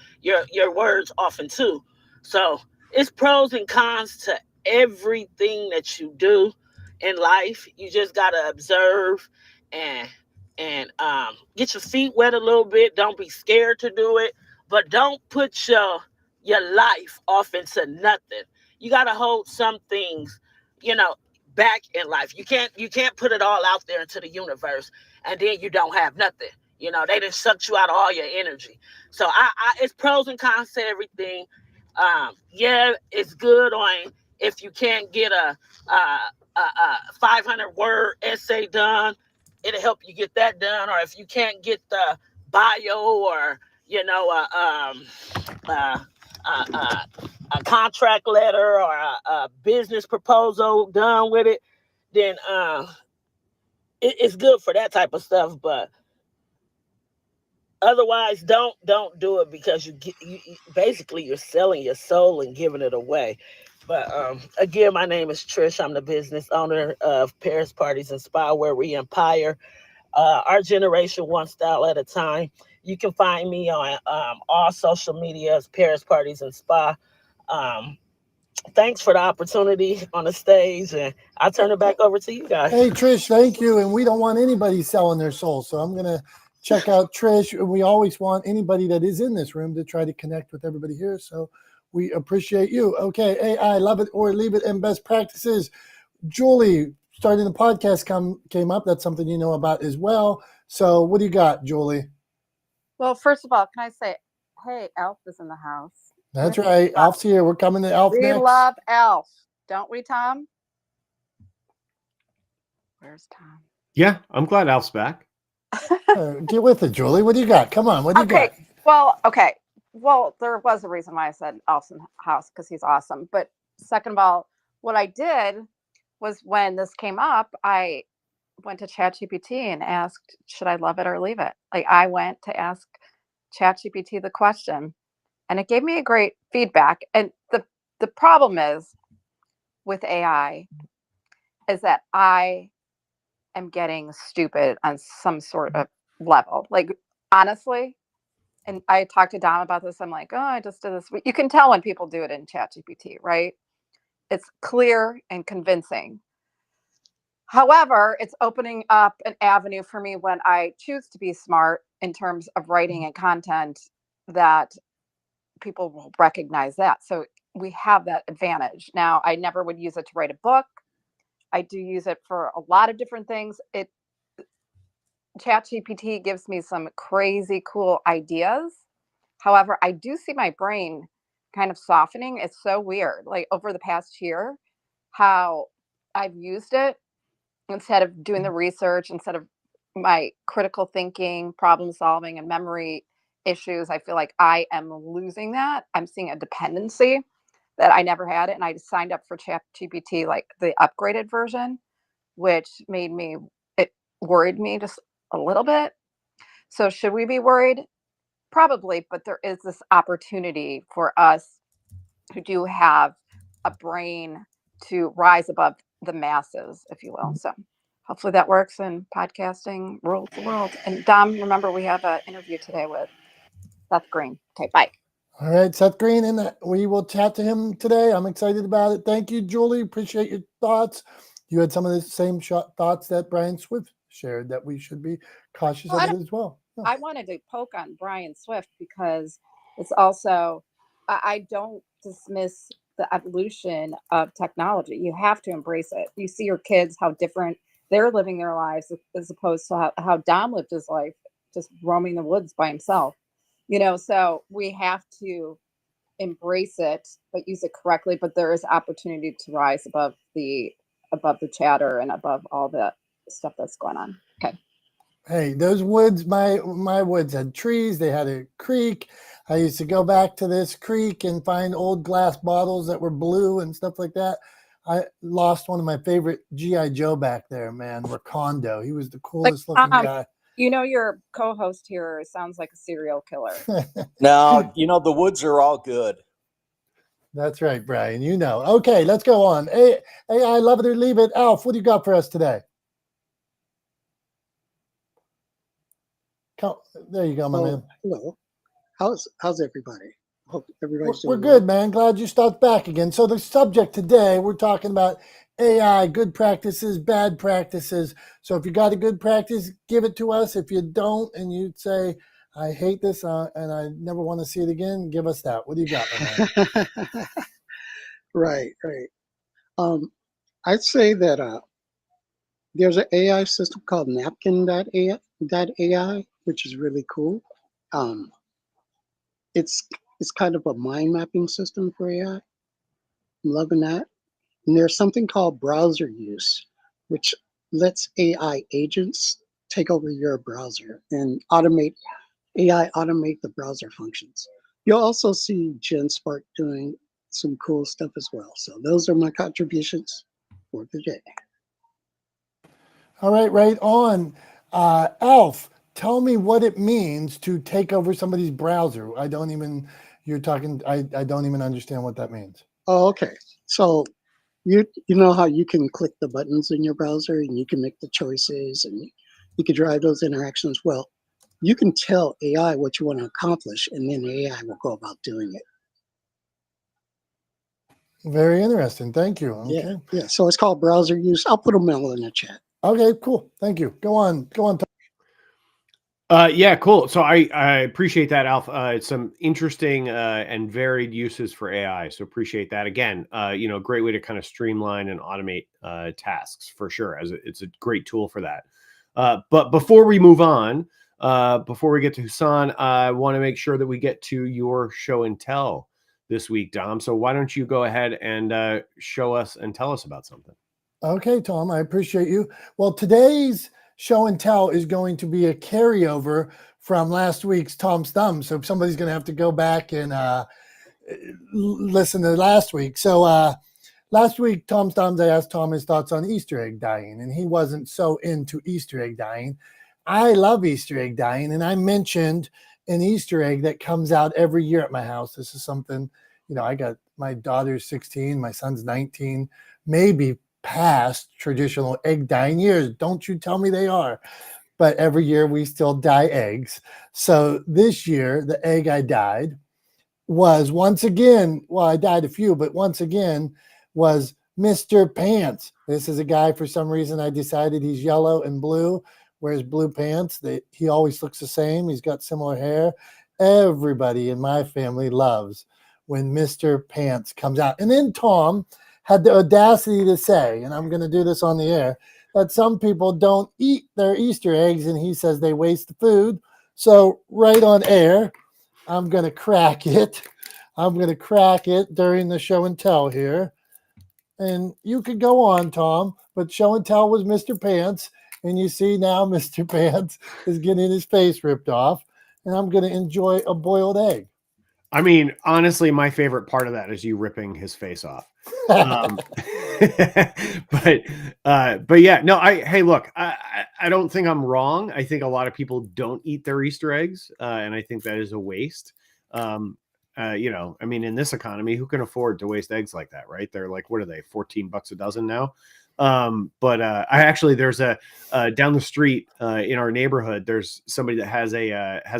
words off into. So it's pros and cons to everything that you do in life. You just gotta observe and get your feet wet a little bit. Don't be scared to do it, but don't put your life off into nothing. You got to hold some things, back in life. You can't put it all out there into the universe and then you don't have nothing. They just sucked you out of all your energy. So it's pros and cons to everything. It's good on if you can't get a 500 word essay done, it'll help you get that done. Or if you can't get the bio or a contract letter or a business proposal done with it, then it's good for that type of stuff. But otherwise, don't do it because you basically you're selling your soul and giving it away. But again, my name is Trish. I'm the business owner of Paris Parties and Spa, where we empire our generation one style at a time. You can find me on all social media as Paris Parties and Spa. Thanks for the opportunity on the stage, and I'll turn it back over to you guys. Hey, Trish, thank you. And we don't want anybody selling their soul. So I'm going to check out Trish. We always want anybody that is in this room to try to connect with everybody here. So we appreciate you. Okay, AI, love it or leave it, and best practices. Julie, starting the podcast came up. That's something you know about as well. So what do you got, Julie? Well, first of all, can I say, hey, Alf is in the house. That's right. Alf's here. We're coming to Alf next. We love Alf, don't we, Tom? Where's Tom? Yeah, I'm glad Alf's back. Get with it, Julie. What do you got? Come on. What do you got? Well, there was a reason why I said Alf's in the house, because he's awesome. But second of all, what I did was when this came up, I went to ChatGPT and asked, should I love it or leave it? Like, I went to ask ChatGPT the question, and it gave me a great feedback. And the problem is with AI is that I am getting stupid on some sort of level. Like, honestly, and I talked to Dom about this. I'm like, oh, I just did this. You can tell when people do it in ChatGPT, right? It's clear and convincing. However, it's opening up an avenue for me when I choose to be smart in terms of writing and content, that people will recognize that. So we have that advantage. Now, I never would use it to write a book. I do use it for a lot of different things. ChatGPT gives me some crazy cool ideas. However, I do see my brain kind of softening. It's so weird. Like over the past year, how I've used it instead of doing the research, instead of my critical thinking, problem solving, and memory issues. I feel like I am losing that. I'm seeing a dependency that I never had it. And I signed up for ChatGPT, like the upgraded version, which it worried me just a little bit. So should we be worried? Probably, but there is this opportunity for us who do have a brain to rise above the masses, if you will. So hopefully that works, and podcasting rules the world. And Dom, remember we have an interview today with Seth Green. Okay, bye. All right, Seth Green, and we will chat to him today. I'm excited about it. Thank you, Julie. Appreciate your thoughts. You had some of the same thoughts that Brian Swift shared, that we should be cautious of it as well. Yeah. I wanted to poke on Brian Swift because it's also, I don't dismiss the evolution of technology. You have to embrace it. You see your kids, how different they're living their lives as opposed to how Dom lived his life, just roaming the woods by himself. So we have to embrace it, but use it correctly. But there is opportunity to rise above the chatter and above all the stuff that's going on. Okay. Hey, those woods, my woods had trees. They had a creek. I used to go back to this creek and find old glass bottles that were blue and stuff like that. I lost one of my favorite G.I. Joe back there, man, Rakondo. He was the coolest looking guy. Your co-host here sounds like a serial killer. No, the woods are all good. That's right, Brian. Okay, let's go on. Hey, I love it or leave it. Alf, what do you got for us today? There you go, my man. Hello. How's everybody? Hope everybody's doing We're good, man. Glad you stopped back again. So the subject today, we're talking about AI, good practices, bad practices. So if you got a good practice, give it to us. If you don't, and you say, I hate this and I never want to see it again, give us that. What do you got, my man? Right. I'd say that there's an AI system called napkin.ai, which is really cool. It's kind of a mind mapping system for AI. I'm loving that. And there's something called browser use, which lets AI agents take over your browser and automate the browser functions. You'll also see GenSpark doing some cool stuff as well. So those are my contributions for the day. All right on. Alf, tell me what it means to take over somebody's browser. I don't even understand what that means. Oh, okay. So you know how you can click the buttons in your browser and you can make the choices and you can drive those interactions. Well, you can tell AI what you want to accomplish, and then AI will go about doing it. Very interesting. Thank you. Okay. Yeah. So it's called browser use. I'll put them all in the chat. Okay, cool. Thank you. Go on. Yeah, cool. So I appreciate that, Alf. It's some interesting and varied uses for AI. So appreciate that. Again, great way to kind of streamline and automate tasks for sure. It's a great tool for that. But before we move on, before we get to Husan, I want to make sure that we get to your show and tell this week, Dom. So why don't you go ahead and show us and tell us about something? Okay, Tom, I appreciate you. Well, today's show and tell is going to be a carryover from last week's Tom's Thumbs. So somebody's going to have to go back and listen to last week. So last week, Tom's Thumbs, I asked Tom his thoughts on Easter egg dyeing, and he wasn't so into Easter egg dyeing. I love Easter egg dyeing, and I mentioned an Easter egg that comes out every year at my house. This is something, I got my daughter's 16, my son's 19, maybe past traditional egg dyeing years. Don't you tell me they are. But every year we still dye eggs. So this year, the egg I dyed was once again, well, I dyed a few, but once again was Mr. Pants. This is a guy, for some reason, I decided he's yellow and blue, wears blue pants. He always looks the same. He's got similar hair. Everybody in my family loves when Mr. Pants comes out. And then Tom had the audacity to say, and I'm going to do this on the air, that some people don't eat their Easter eggs, and he says they waste the food. So right on air, I'm going to crack it. I'm going to crack it during the show and tell here. And you could go on, Tom, but show and tell was Mr. Pants. And you see now Mr. Pants is getting his face ripped off. And I'm going to enjoy a boiled egg. I mean, honestly, my favorite part of that is you ripping his face off. But yeah, no, hey, look, I don't think I'm wrong. I think a lot of people don't eat their Easter eggs. And I think that is a waste. You know, I mean, in this economy, who can afford to waste eggs like that, right? They're like, what are they, $14 a dozen now? I actually, there's a down the street in our neighborhood, there's somebody that has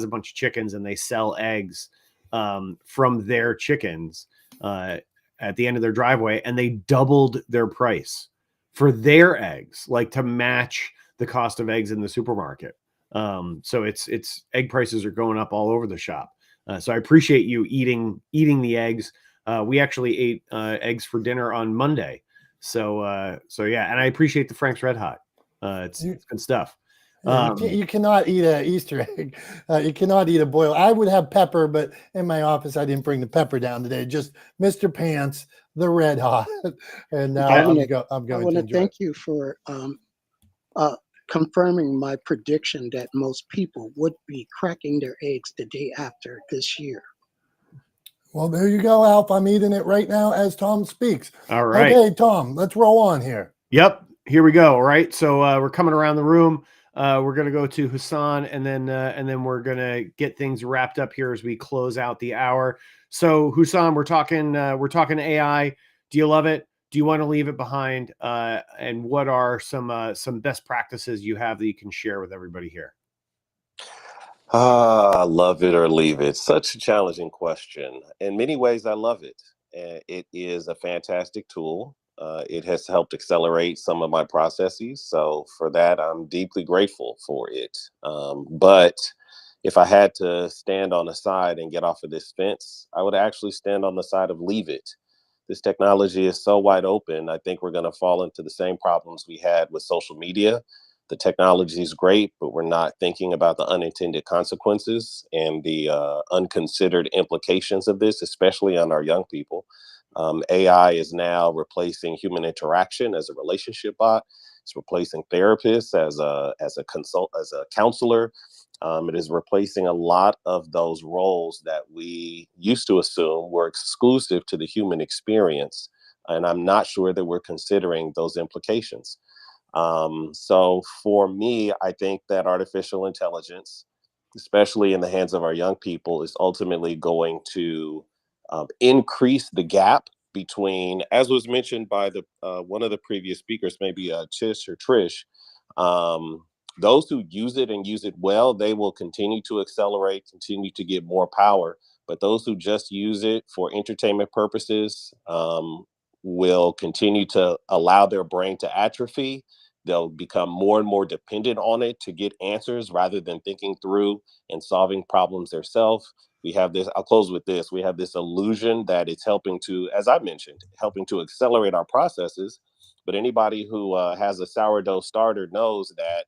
a bunch of chickens, and they sell eggs from their chickens at the end of their driveway, and they doubled their price for their eggs, like to match the cost of eggs in the supermarket. So it's egg prices are going up all over the shop. So I appreciate you eating the eggs. We actually ate eggs for dinner on Monday. So yeah, and I appreciate the Frank's Red Hot. It's good stuff. You cannot eat an Easter egg. You cannot eat a boil. I would have pepper, but in my office, I didn't bring the pepper down today. Just Mr. Pants, the Red Hot. And now I'm going to enjoy thank you for confirming my prediction that most people would be cracking their eggs the day after this year. Well, there you go, Alf. I'm eating it right now as Tom speaks. All right. Okay, Tom, let's roll on here. Yep. Here we go. All right. So we're coming around the room. We're going to go to Hassan, and then we're going to get things wrapped up here as we close out the hour. So Hassan, we're talking AI. Do you love it? Do you want to leave it behind? And what are some best practices you have that you can share with everybody here? Love it or leave it. Such a challenging question. In many ways, I love it. It is a fantastic tool. It has helped accelerate some of my processes. So for that, I'm deeply grateful for it. But if I had to stand on the side and get off of this fence, I would actually stand on the side of leave it. This technology is so wide open. I think we're going to fall into the same problems we had with social media. The technology is great, but we're not thinking about the unintended consequences and the unconsidered implications of this, especially on our young people. AI is now replacing human interaction as a relationship bot. It's replacing therapists as a counselor. It is replacing a lot of those roles that we used to assume were exclusive to the human experience. And I'm not sure that we're considering those implications. So for me, I think that artificial intelligence, especially in the hands of our young people, is ultimately going to increase the gap between, as was mentioned by the one of the previous speakers, maybe Tish or Trish. Those who use it and use it well, they will continue to accelerate, continue to get more power. But those who just use it for entertainment purposes will continue to allow their brain to atrophy. They'll become more and more dependent on it to get answers rather than thinking through and solving problems themselves. We have this, I'll close with this. We have this illusion that it's helping to, as I mentioned, helping to accelerate our processes. But anybody who has a sourdough starter knows that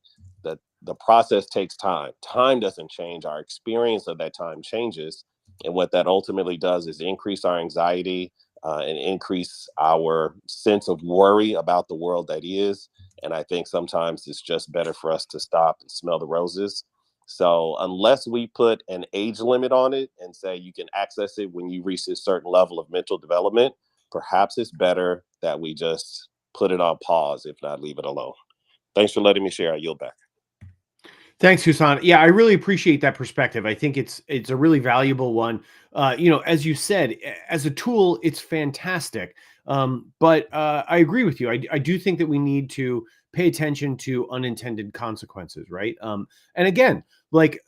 the process takes time. Time doesn't change. Our experience of that time changes. And what that ultimately does is increase our anxiety and increase our sense of worry about the world that is. And I think sometimes it's just better for us to stop and smell the roses. So unless we put an age limit on it and say you can access it when you reach a certain level of mental development, perhaps it's better that we just put it on pause, if not leave it alone. Thanks for letting me share. I yield back. Thanks, Hassan. Yeah, I really appreciate that perspective. I think it's a really valuable one. As you said, as a tool, it's fantastic. But I agree with you. I do think that we need to pay attention to unintended consequences, right? And again, like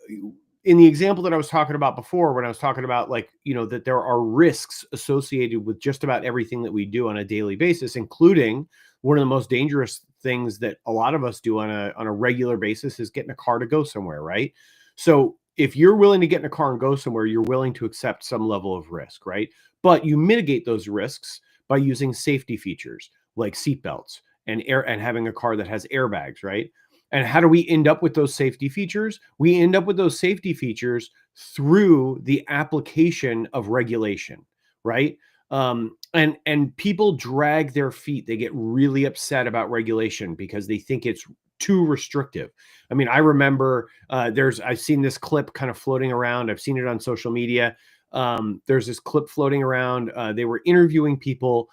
in the example that I was talking about before, when I was talking about that there are risks associated with just about everything that we do on a daily basis, including one of the most dangerous things that a lot of us do on a regular basis is get in a car to go somewhere, right? So if you're willing to get in a car and go somewhere, you're willing to accept some level of risk, right? But you mitigate those risks by using safety features like seatbelts and having a car that has airbags, right? And how do we end up with those safety features? We end up with those safety features through the application of regulation, right? And people drag their feet. They get really upset about regulation because they think it's too restrictive. I mean, I remember I've seen this clip kind of floating around. I've seen it on social media. There's this clip floating around. They were interviewing people.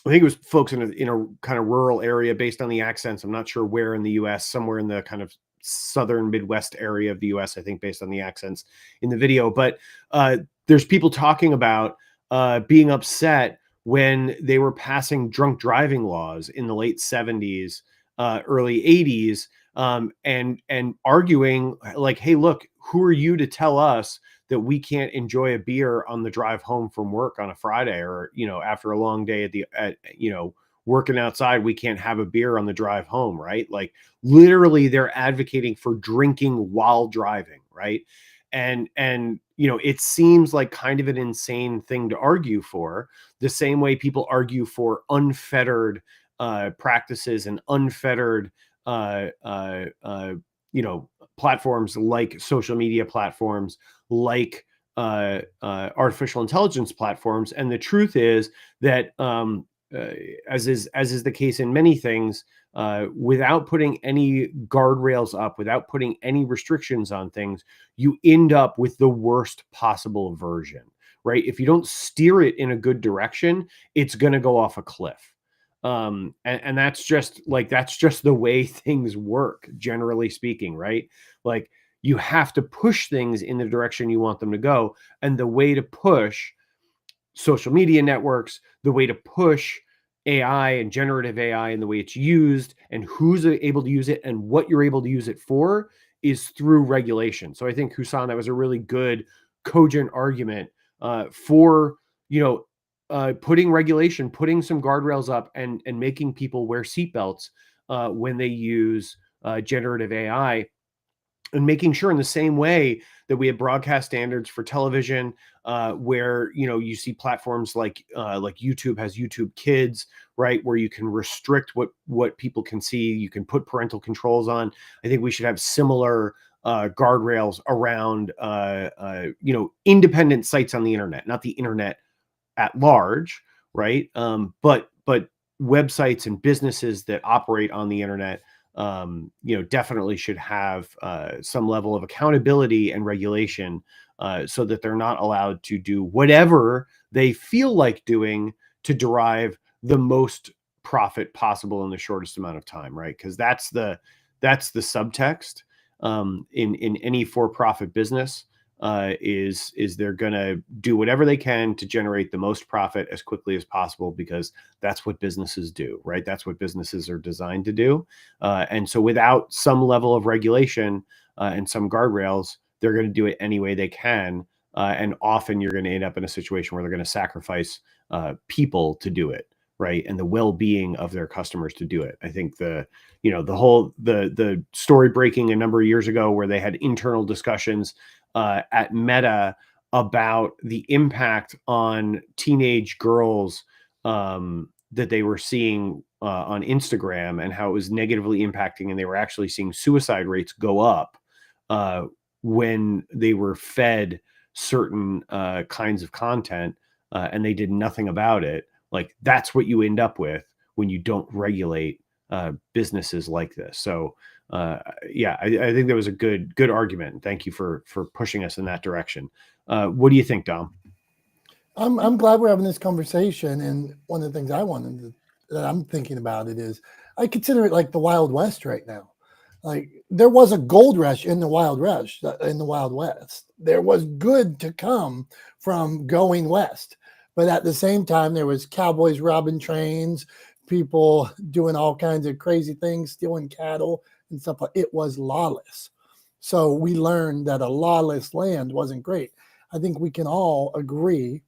I think it was folks in a kind of rural area based on the accents. I'm not sure where in the US, somewhere in the kind of southern Midwest area of the US, I think, based on the accents in the video. But there's people talking about being upset when they were passing drunk driving laws in the late 70s, early 80s, and arguing like, hey, look, who are you to tell us that we can't enjoy a beer on the drive home from work on a Friday, or, after a long day at working outside, we can't have a beer on the drive home, right? Like, literally they're advocating for drinking while driving, right? And it seems like kind of an insane thing to argue for, the same way people argue for unfettered practices and unfettered platforms like social media platforms, like artificial intelligence platforms. And the truth is that, as is the case in many things, without putting any guardrails up, without putting any restrictions on things, you end up with the worst possible version, right? If you don't steer it in a good direction, it's going to go off a cliff. And that's just the way things work, generally speaking, right? Like, you have to push things in the direction you want them to go. And the way to push social media networks, the way to push AI and generative AI and the way it's used and who's able to use it and what you're able to use it for is through regulation. So I think, Husan, that was a really good, cogent argument for, putting regulation, putting some guardrails up, and making people wear seatbelts when they use generative AI, and making sure, in the same way that we have broadcast standards for television, where you see platforms like YouTube has YouTube Kids, right, where you can restrict what people can see. You can put parental controls on. I think we should have similar guardrails around independent sites on the internet, not the internet at large, right? But websites and businesses that operate on the internet, definitely should have some level of accountability and regulation, so that they're not allowed to do whatever they feel like doing to derive the most profit possible in the shortest amount of time, right? Because that's the subtext in any for-profit business. Is they're going to do whatever they can to generate the most profit as quickly as possible, because that's what businesses do, right? That's what businesses are designed to do. And so without some level of regulation and some guardrails, they're going to do it any way they can. And often you're going to end up in a situation where they're going to sacrifice people to do it, right? And the well-being of their customers to do it. I think the story breaking a number of years ago, where they had internal discussions at Meta about the impact on teenage girls that they were seeing on Instagram, and how it was negatively impacting, and they were actually seeing suicide rates go up when they were fed certain kinds of content, and they did nothing about it. Like, that's what you end up with when you don't regulate businesses like this. So I think that was a good argument. Thank you for pushing us in that direction. What do you think, Dom? I'm glad we're having this conversation. And one of the things that I'm thinking about it is, I consider it like the Wild West right now. Like, there was a gold rush in the Wild West. There was good to come from going west. But at the same time, there was cowboys robbing trains, people doing all kinds of crazy things, stealing cattle and stuff. It was lawless. So we learned that a lawless land wasn't great. I think we can all agree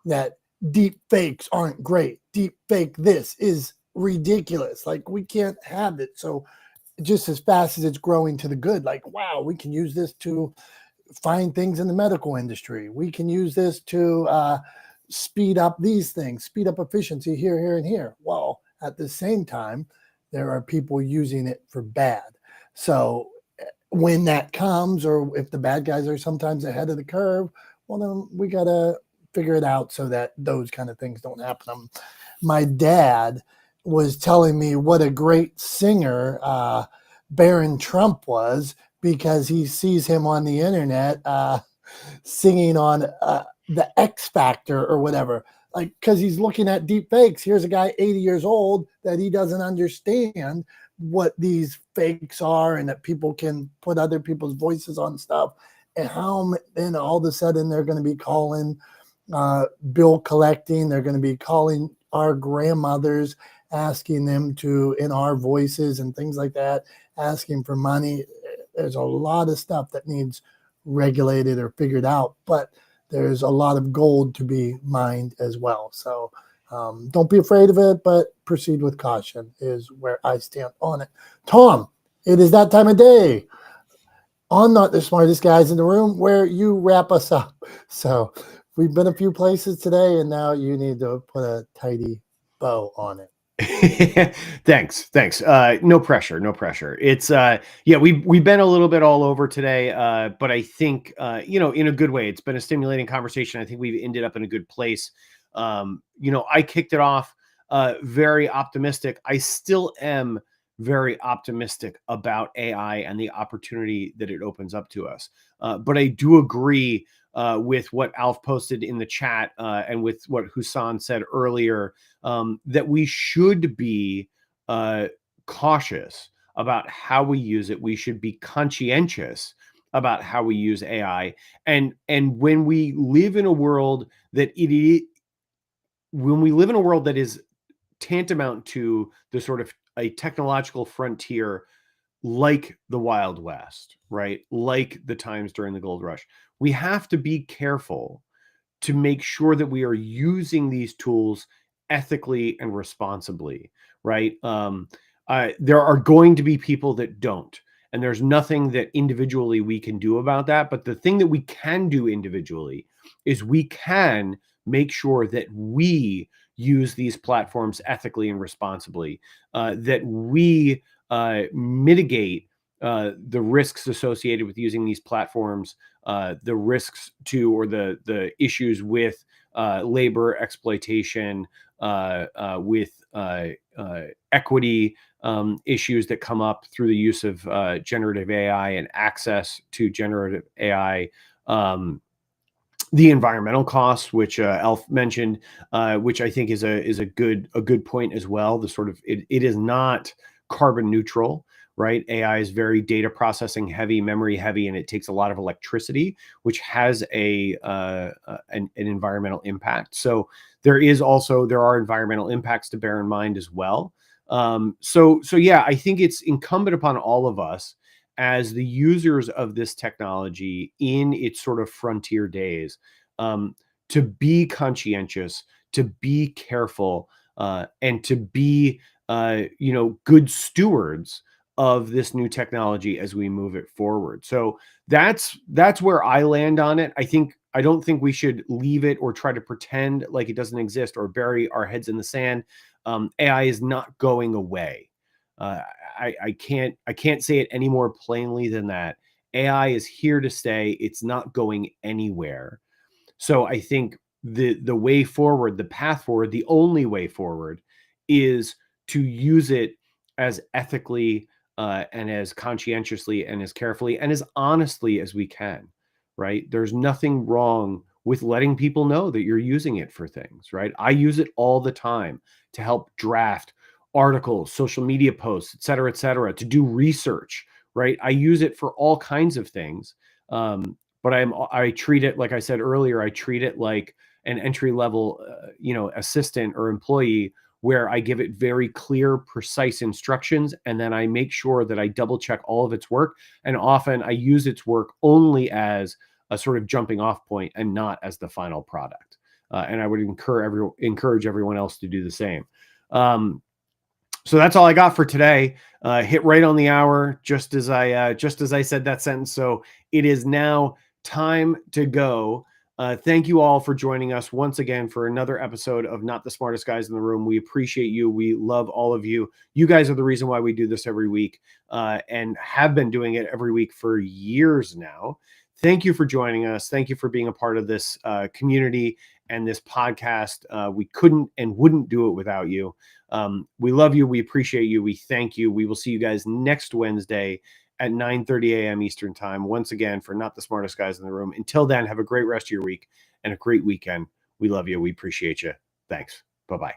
that deep fakes aren't great. Deep fake this is ridiculous. Like, we can't have it. So just as fast as it's growing to the good, like, wow, we can use this to find things in the medical industry. We can use this to speed up these things, speed up efficiency here, and here. Well, At the same time, there are people using it for bad. So when that comes, or if the bad guys are sometimes ahead of the curve, well, then we got to figure it out so that those kind of things don't happen. My dad was telling me what a great singer Barron Trump was, because he sees him on the internet singing on the X Factor or whatever, like, because he's looking at deep fakes. Here's a guy 80 years old that he doesn't understand what these fakes are, and that people can put other people's voices on stuff, and how then all of a sudden they're going to be calling bill collecting. They're going to be calling our grandmothers, asking them to, in our voices and things like that, asking for money. There's a lot of stuff that needs regulated or figured out, but there's a lot of gold to be mined as well. So don't be afraid of it, but proceed with caution is where I stand on it. Tom, it is that time of day on Not the Smartest Guys in the Room where you wrap us up. So we've been a few places today, and now you need to put a tidy bow on it. Thanks. No pressure. It's yeah, we've been a little bit all over today, but I think in a good way. It's been a stimulating conversation. I think we've ended up in a good place. I kicked it off very optimistic. I still am very optimistic about AI and the opportunity that it opens up to us. But I do agree with what Alf posted in the chat and with what Husan said earlier, that we should be cautious about how we use it. We should be conscientious about how we use AI. And when we live in a world that is tantamount to the sort of a technological frontier like the Wild West, right? Like the times during the gold rush, we have to be careful to make sure that we are using these tools ethically and responsibly, right? There are going to be people that don't, and there's nothing that individually we can do about that. But the thing that we can do individually is we can make sure that we use these platforms ethically and responsibly, that we mitigate the risks associated with using these platforms, the risks to, or the issues with labor exploitation, with equity issues that come up through the use of generative AI and access to generative AI. The environmental costs, which Elf mentioned, which I think is a good point as well. The sort of it is not carbon neutral, right? AI is very data processing heavy, memory heavy, and it takes a lot of electricity, which has an environmental impact. So there are environmental impacts to bear in mind as well. So yeah, I think it's incumbent upon all of us as the users of this technology in its sort of frontier days, to be conscientious, to be careful, and to be, good stewards of this new technology as we move it forward. So that's where I land on it. I don't think we should leave it or try to pretend like it doesn't exist or bury our heads in the sand. AI is not going away. I can't say it any more plainly than that. AI is here to stay. It's not going anywhere. So I think the way forward, the path forward, the only way forward is to use it as ethically and as conscientiously and as carefully and as honestly as we can, right? There's nothing wrong with letting people know that you're using it for things, right? I use it all the time to help draft articles, social media posts, et cetera, to do research, right? I use it for all kinds of things. But I treat it, like I said earlier, I treat it like an entry level, assistant or employee, where I give it very clear, precise instructions, and then I make sure that I double check all of its work. And often I use its work only as a sort of jumping off point and not as the final product. And I would encourage everyone else to do the same. So that's all I got for today. Hit right on the hour, just as I said that sentence. So it is now time to go. Thank you all for joining us once again for another episode of Not the Smartest Guys in the Room. We appreciate you. We love all of you. You guys are the reason why we do this every week, and have been doing it every week for years now. Thank you for joining us. Thank you for being a part of this community and this podcast. We couldn't and wouldn't do it without you. We love you. We appreciate you. We thank you. We will see you guys next Wednesday at 9:30 a.m. Eastern time, once again, for Not the Smartest Guys in the Room. Until then, have a great rest of your week and a great weekend. We love you. We appreciate you. Thanks. Bye-bye.